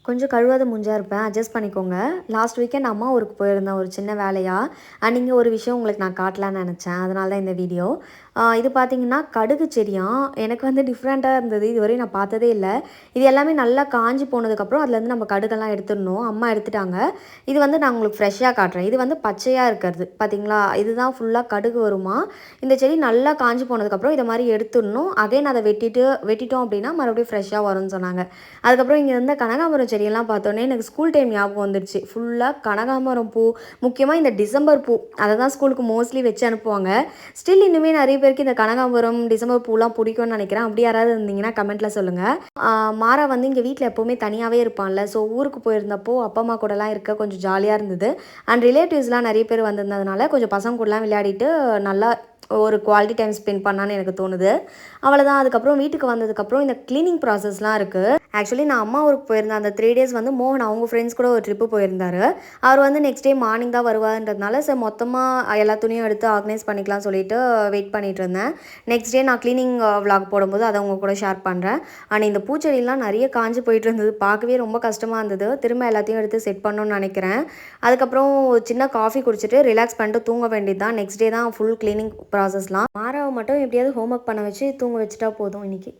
கொஞ்சம் கழுவாத மூஞ்சா இருப்பேன். அட்ஜஸ்ட் பண்ணிக்கோங்க. லாஸ்ட் வீக்கெண்ட் அம்மா ஊருக்கு போயிருந்தேன் ஒரு சின்ன வேலையா. இங்க ஒரு விஷயம் உங்களுக்கு நான் காட்டலான்னு நெனச்சேன். அதனால தான் இந்த வீடியோ. இது பார்த்தீங்கன்னா, கடுகு செடியாம். எனக்கு வந்து டிஃப்ரெண்ட்டா இருந்தது. இதுவரையும் நான் பார்த்ததே இல்ல. இது எல்லாமே நல்லா காஞ்சு போனதுக்கப்புறம் அதுலேருந்து நம்ம கடுகெல்லாம் எடுத்துடணும். அம்மா எடுத்துட்டாங்க. இது வந்து நான் உங்களுக்கு ஃப்ரெஷ்ஷா காட்டுறேன். இது வந்து பச்சையா இருக்கிறது. பார்த்தீங்களா? இதுதான் ஃபுல்லா கடுகு வருமாம். இந்த செடி நல்லா காஞ்சு போனதுக்கப்புறம் இத மாரி எடுத்துடணும். அகைன் அத வெட்டிட்டோம் அப்டின்னா மறுபடியும் ஃப்ரெஷ்ஷா வரும்னு சொன்னாங்க. அதுக்கப்புறம் இங்க இருந்த கனகாம்பரம் செடியெல்லாம் பார்த்தோன்னே எனக்கு ஸ்கூல் டைம் ஞாபகம் வந்துடுச்சு. ஃபுல்லா கனகாம்பரம் பூ, முக்கியமா இந்த டிசம்பர் பூ அத தான் ஸ்கூலுக்கு மோஸ்ட்லி வச்சு அனுப்புவாங்க. ஸ்டில் இன்னுமே நெறைய பேருக்கு இந்த கனகாம்பரம், டிசம்பர் பூலாம் பிடிக்கும்னு நெனைக்கிறேன். அப்படி யாராவது இருந்தீங்கன்னா கமெண்ட்ல சொல்லுங்க. மாறா வந்து இங்க வீட்ல எப்பவுமே தனியாவே இருப்பான்ல. ஸோ ஊருக்கு போயிருந்தப்போ அப்பா, அம்மா கூடலாம் இருக்க கொஞ்சம் ஜாலியா இருந்தது. அண்ட் ரிலேட்டிவ்ஸ்லாம் நெறைய பேர் வந்திருந்ததுனால கொஞ்சம் பசங்க கூடலாம் விளையாடிட்டு நல்லா ஒரு குவாலிட்டி டைம் ஸ்பெண்ட் பண்ணான்னு எனக்கு தோணுது. அவ்வளோதான். அதுக்கப்புறம் வீட்டுக்கு வந்ததுக்கப்புறம் இந்த கிளீனிங் ப்ராசஸ்லாம் இருக்கு. ஆக்சுவலி நான் அம்மா ஊருக்கு போயிருந்தேன். அந்த 3 டேஸ் வந்து மோகன் அவங்க ஃப்ரெண்ட்ஸ் கூட ஒரு ட்ரிப்பு போயிருந்தாரு. அவர் வந்து நெக்ஸ்ட் டே மார்னிங் தான் வருவாருன்றதுனால சரி மொத்தமா எல்லா துணியும் எடுத்து ஆர்கனைஸ் பண்ணிக்கலாம் சொல்லிட்டு வெயிட் பண்ணிட்டு இருந்தேன். நெக்ஸ்ட் டே நான் கிளீனிங் விளாக் போடும்போது அதை உங்க கூட ஷேர் பண்ணுறேன். ஆனால் இந்த பூச்செடிலாம் நிறைய காஞ்சு போயிட்டு இருந்தது. பார்க்கவே ரொம்ப கஷ்டமாக இருந்தது. திரும்ப எல்லாத்தையும் எடுத்து செட் பண்ணணும்னு நினைக்கிறேன். அதுக்கப்புறம் சின்ன காஃபி குடிச்சிட்டு ரிலாக்ஸ் பண்ணிட்டு தூங்க வேண்டியது தான். நெக்ஸ்ட் டே தான் ஃபுல் கிளீனிங் ப்ராசஸ்லாம். மாறாவை மட்டும் எப்படியாவது ஹோம் ஒர்க் பண்ண வச்சு தூங்க வச்சுட்டா போதும் இன்னைக்கு.